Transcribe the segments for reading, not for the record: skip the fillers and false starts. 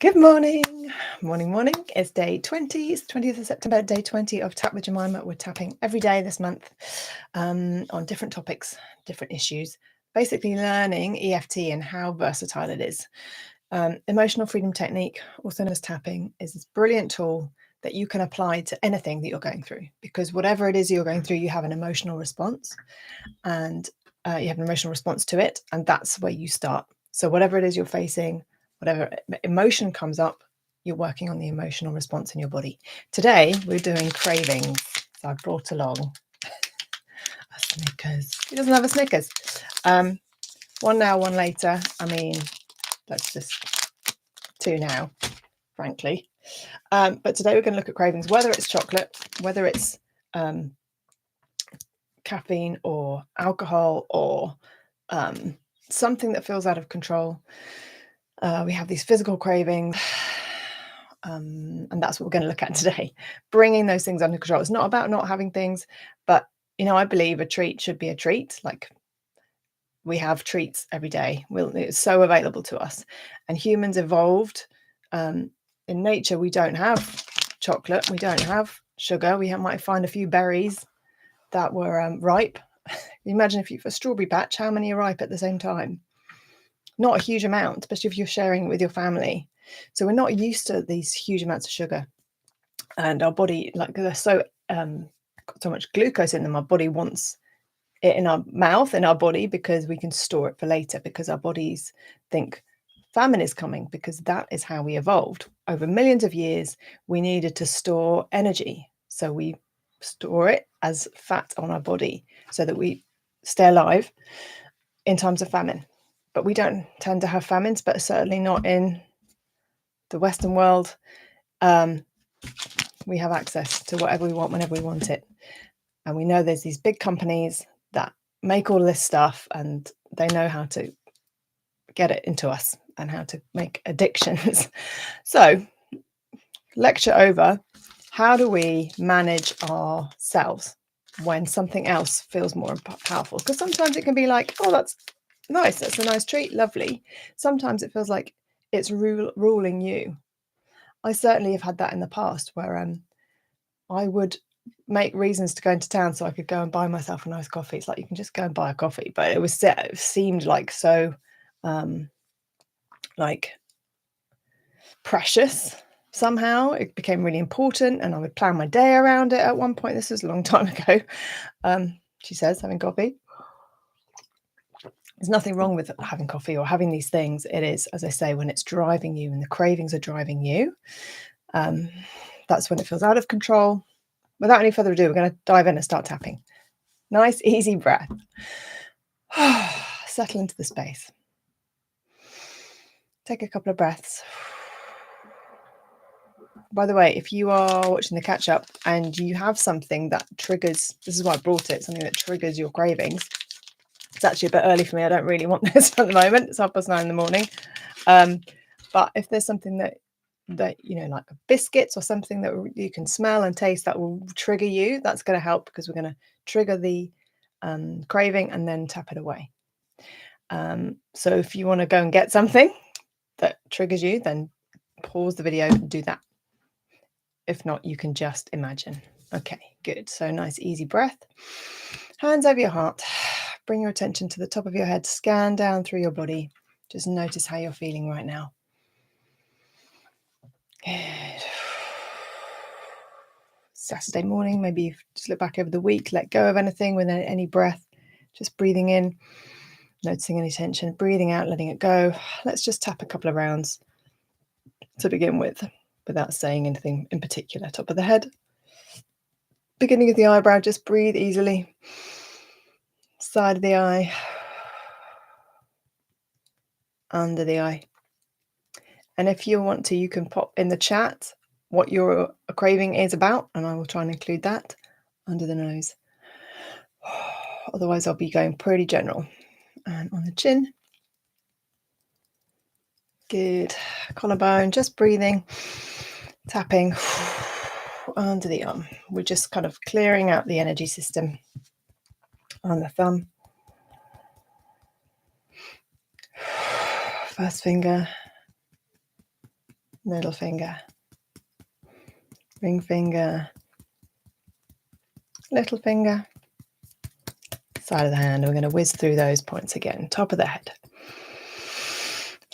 Good morning. Morning. It's day 20. It's 20th of September, day 20 of Tap with Jemima. We're tapping every day this month on different topics, different issues, basically learning EFT and how versatile it is. Emotional freedom technique, also known as tapping, is this brilliant tool that you can apply to anything that you're going through, because whatever it is you're going through, you have an emotional response and you have an emotional response to it. And that's where you start. So whatever it is you're facing, whatever emotion comes up, you're working on the emotional response in your body. Today, we're doing cravings. So I brought along a Snickers. Who doesn't have a Snickers? One now, one later. I mean, that's just two now, frankly. But today we're going to look at cravings, whether it's chocolate, whether it's caffeine or alcohol or something that feels out of control. We have these physical cravings, and that's what we're going to look at today. Bringing those things under control. It's not about not having things, but I believe a treat should be a treat. Like, we have treats every day. It's so available to us, and humans evolved. In nature, we don't have chocolate. We don't have sugar. We might find a few berries that were ripe. Imagine if you've a strawberry patch, how many are ripe at the same time? Not a huge amount, especially if you're sharing it with your family. So we're not used to these huge amounts of sugar, and our body, like, they're so much glucose in them, our body wants it in our mouth, in our body, because we can store it for later, because our bodies think famine is coming, because that is how we evolved. Over millions of years, we needed to store energy. So we store it as fat on our body so that we stay alive in times of famine. But we don't tend to have famines, but certainly not in the Western world. We have access to whatever we want whenever we want it. And we know there's these big companies that make all this stuff, and they know how to get it into us and how to make addictions. So, lecture over. How do we manage ourselves when something else feels more powerful? Because sometimes it can be like, oh, that's nice, that's a nice treat, lovely. Sometimes it feels like it's ruling you. I certainly have had that in the past, where I would make reasons to go into town so I could go and buy myself a nice coffee. It's like, you can just go and buy a coffee, but it seemed like so like precious. Somehow it became really important, and I would plan my day around it. At one point, this was a long time ago, she says, having coffee. There's nothing wrong with having coffee or having these things. It is, as I say, when it's driving you and the cravings are driving you, that's when it feels out of control. Without any further ado, we're going to dive in and start tapping. Nice, easy breath. Settle into the space. Take a couple of breaths. By the way, if you are watching the catch up and you have something that triggers, this is why I brought it, something that triggers your cravings. It's actually a bit early for me. I don't really want this at the moment. It's 9:30 in the morning. But if there's something that like biscuits or something that you can smell and taste that will trigger you, that's going to help, because we're going to trigger the craving and then tap it away. So if you want to go and get something that triggers you, then pause the video and do that. If not, you can just imagine. Okay, good. So nice, easy breath. Hands over your heart. Bring your attention to the top of your head. Scan down through your body. Just notice how you're feeling right now. Good. Saturday morning, maybe you just look back over the week, let go of anything with any breath. Just breathing in, noticing any tension, breathing out, letting it go. Let's just tap a couple of rounds to begin with, without saying anything in particular. Top of the head, beginning of the eyebrow, just breathe easily. Side of the eye, under the eye. And if you want to, you can pop in the chat what your craving is about, and I will try and include that. Under the nose. Otherwise, I'll be going pretty general. And on the chin. Good. Collarbone, just breathing, tapping under the arm. We're just kind of clearing out the energy system on the thumb. First finger. middle finger, ring finger, little finger, side of the hand. We're going to whiz through those points again. Top of the head.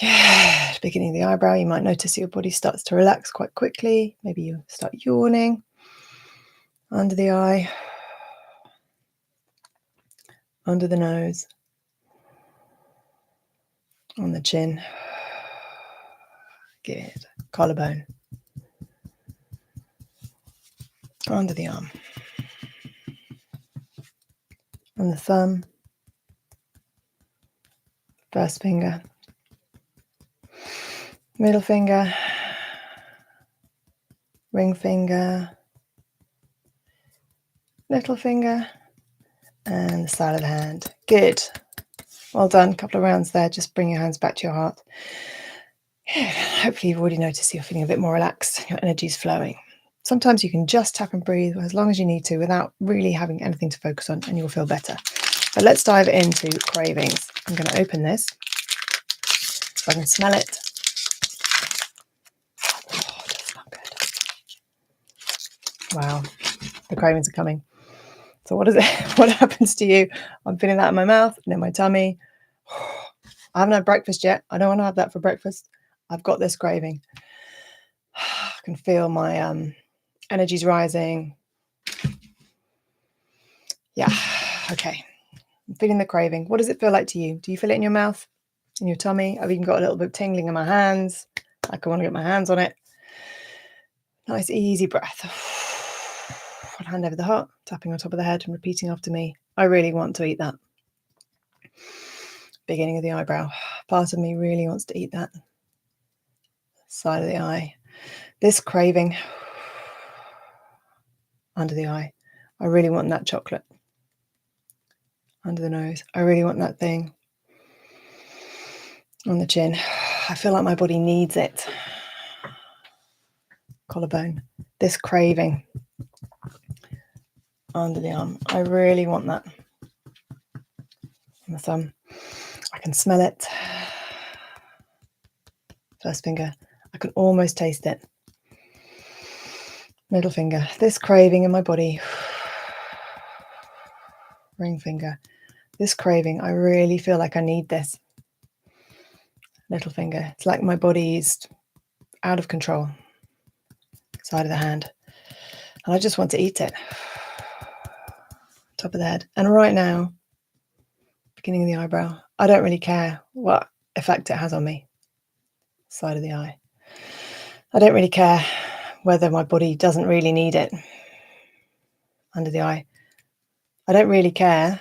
Yeah, beginning of the eyebrow. You might notice your body starts to relax quite quickly. Maybe you start yawning. Under the eye, under the nose, on the chin. Good. Collarbone. Under the arm. On the thumb. First finger. Middle finger. Ring finger. Little finger. And the side of the hand. Good. Well done. A couple of rounds there. Just bring your hands back to your heart. Hopefully you've already noticed you're feeling a bit more relaxed. Your energy's flowing. Sometimes you can just tap and breathe as long as you need to without really having anything to focus on, and you'll feel better. But let's dive into cravings. I'm going to open this so I can smell it. Oh, it does smell good. Wow, the cravings are coming. So what is it? What happens to you? I'm feeling that in my mouth and in my tummy. I haven't had breakfast yet. I don't want to have that for breakfast. I've got this craving. I can feel my energy's rising. Yeah, okay. I'm feeling the craving. What does it feel like to you? Do you feel it in your mouth, in your tummy? I've even got a little bit of tingling in my hands. Like I want to get my hands on it. Nice, easy breath. One hand over the heart, tapping on top of the head and repeating after me. I really want to eat that. Beginning of the eyebrow. Part of me really wants to eat that. Side of the eye. This craving under the eye. I really want that chocolate. Under the nose. I really want that thing. On the chin. I feel like my body needs it. Collarbone. This craving. Under the arm. I really want that. On the thumb. I can smell it. First finger. I can almost taste it. Middle finger. This craving in my body. Ring finger. This craving. I really feel like I need this. Little finger. It's like my body's out of control. Side of the hand. And I just want to eat it. Top of the head. And right now, beginning of the eyebrow, I don't really care what effect it has on me. Side of the eye. I don't really care whether my body doesn't really need it. Under the eye. I don't really care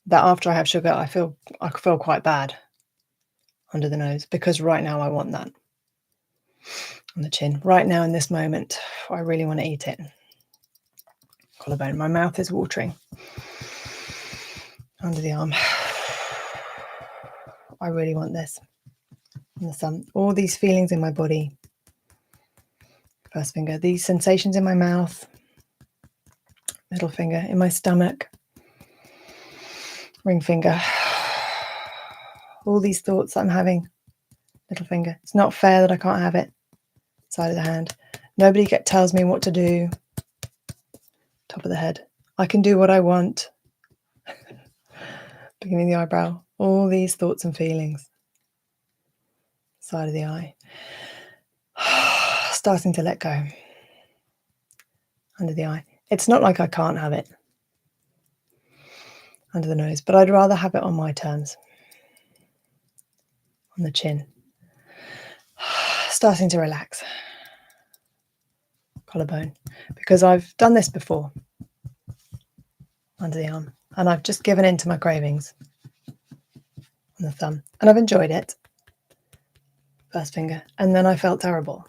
that after I have sugar, I feel quite bad. Under the nose, because right now I want that. On the chin. Right now in this moment, I really want to eat it. Collarbone. My mouth is watering. Under the arm. I really want this. On the thumb. All these feelings in my body. First finger. These sensations in my mouth. Middle finger. In my stomach. Ring finger. All these thoughts that I'm having. Little finger. It's not fair that I can't have it. Side of the hand. Nobody tells me what to do. Top of the head. I can do what I want. Beginning of the eyebrow. All these thoughts and feelings. Side of the eye. Starting to let go. Under the eye. It's not like I can't have it. Under the nose. But I'd rather have it on my terms. On the chin. Starting to relax. Collarbone. Because I've done this before. Under the arm. And I've just given in to my cravings. On the thumb. And I've enjoyed it. First finger. And then I felt terrible.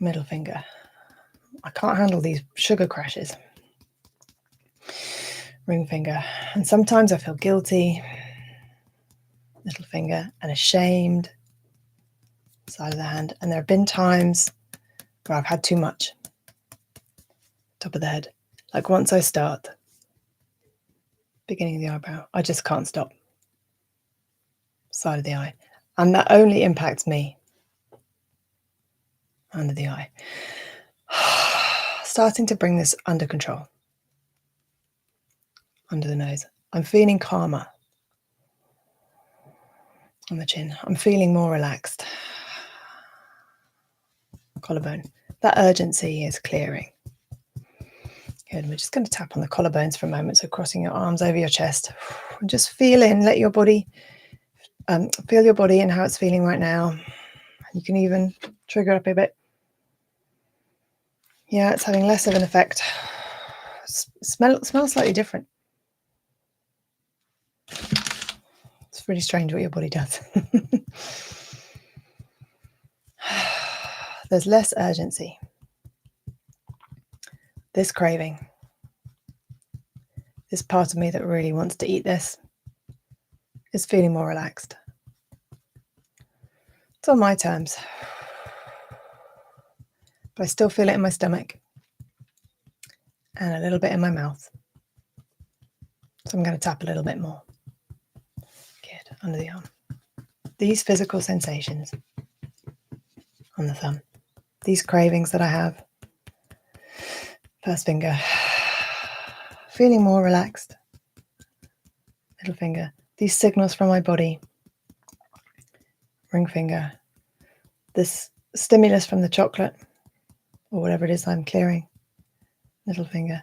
Middle finger. I can't handle these sugar crashes. Ring finger. And sometimes I feel guilty. Little finger. And ashamed. Side of the hand. And there have been times where I've had too much. Top of the head. Like once I start. Beginning of the eyebrow. I just can't stop. Side of the eye. And that only impacts me. under the eye. Starting to bring this under control. Under the nose. I'm feeling calmer. On the chin. I'm feeling more relaxed. Collarbone. That urgency is clearing. Good. We're just going to tap on the collarbones for a moment. So crossing your arms over your chest. Just feel in. Let your body feel your body and how it's feeling right now. You can even trigger up a bit. Yeah, it's having less of an effect. Smells slightly different. It's really strange what your body does. There's less urgency. This craving, this part of me that really wants to eat this, is feeling more relaxed. It's on my terms. But I still feel it in my stomach and a little bit in my mouth. So I'm going to tap a little bit more. Good, under the arm. These physical sensations on the thumb, these cravings that I have. First finger, feeling more relaxed. Middle finger, these signals from my body. Ring finger, this stimulus from the chocolate or whatever it is I'm clearing. Middle finger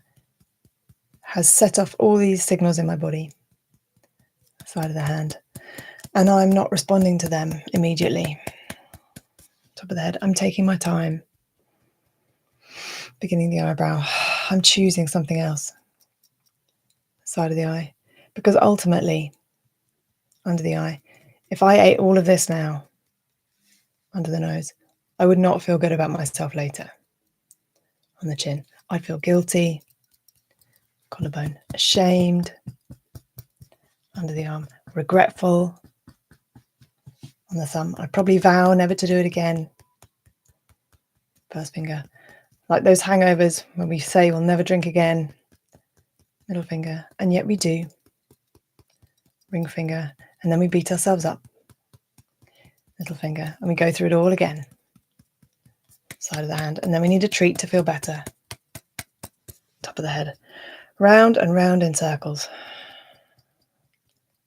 has set off all these signals in my body. Side of the hand. And I'm not responding to them immediately. Top of the head, I'm taking my time. Beginning the eyebrow, I'm choosing something else. Side of the eye. Because ultimately, under the eye, if I ate all of this now, under the nose, I would not feel good about myself later. On the chin, I'd feel guilty. Collarbone, ashamed. Under the arm, regretful. On the thumb, I'd probably vow never to do it again. First finger, like those hangovers when we say we'll never drink again. Middle finger, and yet we do. Ring finger, and then we beat ourselves up. Little finger, and we go through it all again. Side of the hand, and then we need a treat to feel better. Top of the head, round and round in circles.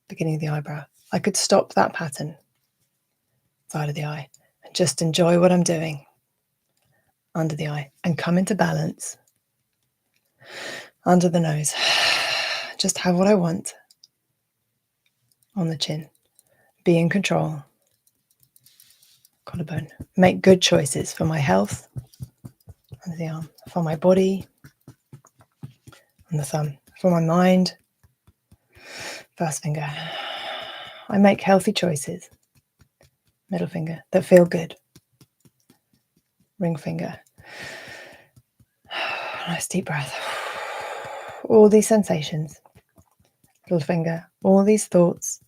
Beginning of the eyebrow. I could stop that pattern. Side of the eye, and just enjoy what I'm doing. Under the eye, and come into balance. Under the nose, just have what I want. On the chin, be in control. Collarbone, make good choices for my health. Under the arm, for my body. On the thumb, for my mind. First finger, I make healthy choices. Middle finger, that feel good. Ring finger, nice deep breath. All these sensations. Little finger, all these thoughts.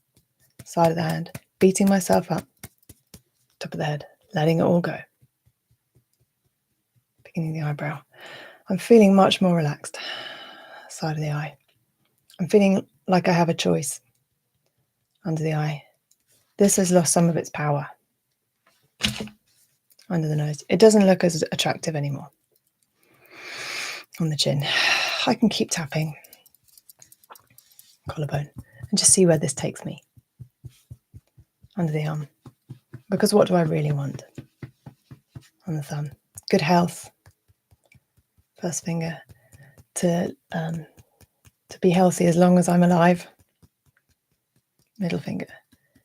Side of the hand, beating myself up. Top of the head, letting it all go. Beginning of the eyebrow. I'm feeling much more relaxed. Side of the eye. I'm feeling like I have a choice. Under the eye. This has lost some of its power. Under the nose. It doesn't look as attractive anymore. On the chin. I can keep tapping. Collarbone. And just see where this takes me. Under the arm. Because what do I really want? On the thumb. Good health. First finger. To be healthy as long as I'm alive. Middle finger.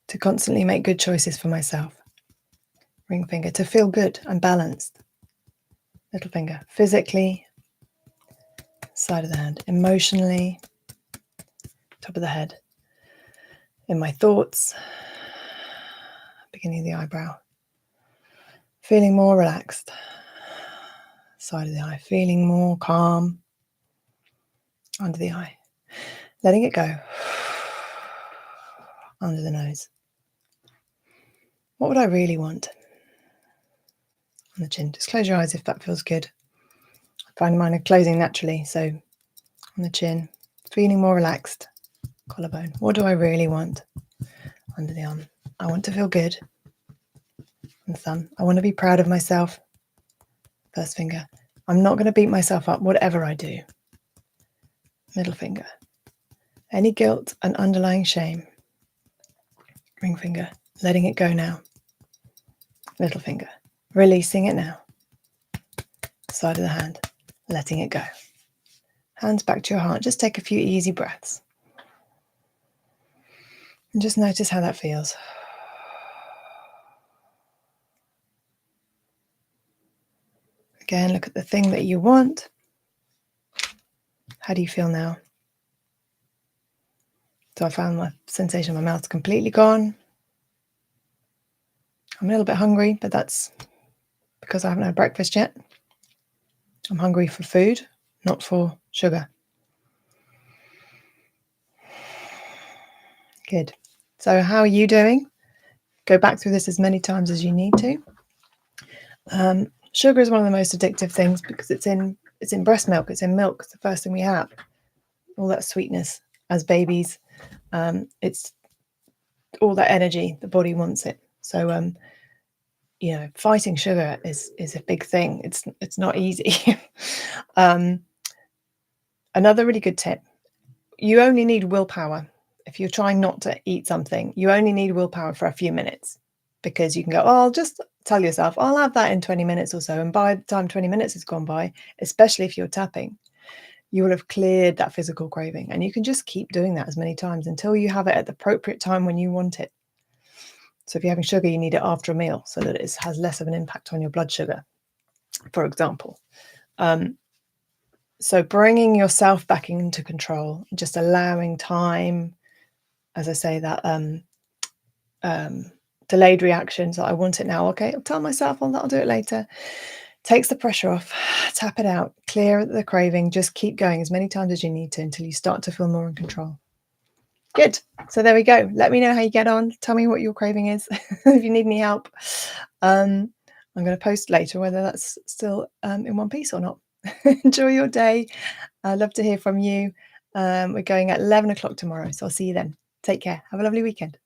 To constantly make good choices for myself. Ring finger. To feel good and balanced. Little finger. Physically. Side of the hand. Emotionally. Top of the head. In my thoughts. Beginning of the eyebrow. Feeling more relaxed. Side of the eye. Feeling more calm. Under the eye. Letting it go. Under the nose. What would I really want? On the chin. Just close your eyes if that feels good. I find mine are closing naturally. So on the chin. Feeling more relaxed. Collarbone. What do I really want? Under the arm. I want to feel good. On the thumb. I want to be proud of myself. First finger. I'm not going to beat myself up, whatever I do. Middle finger. Any guilt and underlying shame. Ring finger. Letting it go now. Little finger. Releasing it now. Side of the hand. Letting it go. Hands back to your heart. Just take a few easy breaths. And just notice how that feels. Again, look at the thing that you want. How do you feel now? So I found my sensation in my mouth completely gone. I'm a little bit hungry, but that's because I haven't had breakfast yet. I'm hungry for food, not for sugar. Good. So how are you doing? Go back through this as many times as you need to. Sugar is one of the most addictive things because it's in breast milk. It's in milk. It's the first thing we have. All that sweetness as babies. It's all that energy. The body wants it. So fighting sugar is a big thing. It's not easy. Another really good tip. You only need willpower. If you're trying not to eat something, you only need willpower for a few minutes, because you can go, I'll just tell yourself, I'll have that in 20 minutes or so. And by the time 20 minutes has gone by, especially if you're tapping, you will have cleared that physical craving. And you can just keep doing that as many times until you have it at the appropriate time when you want it. So if you're having sugar, you need it after a meal so that it has less of an impact on your blood sugar, for example. So bringing yourself back into control, just allowing time, as I say, that delayed reactions, that I want it now. Okay, I'll tell myself I'll do it later. Takes the pressure off, tap it out, clear the craving, just keep going as many times as you need to until you start to feel more in control. Good. So there we go. Let me know how you get on. Tell me what your craving is if you need any help. I'm going to post later whether that's still in one piece or not. Enjoy your day. I'd love to hear from you. We're going at 11 o'clock tomorrow, so I'll see you then. Take care. Have a lovely weekend.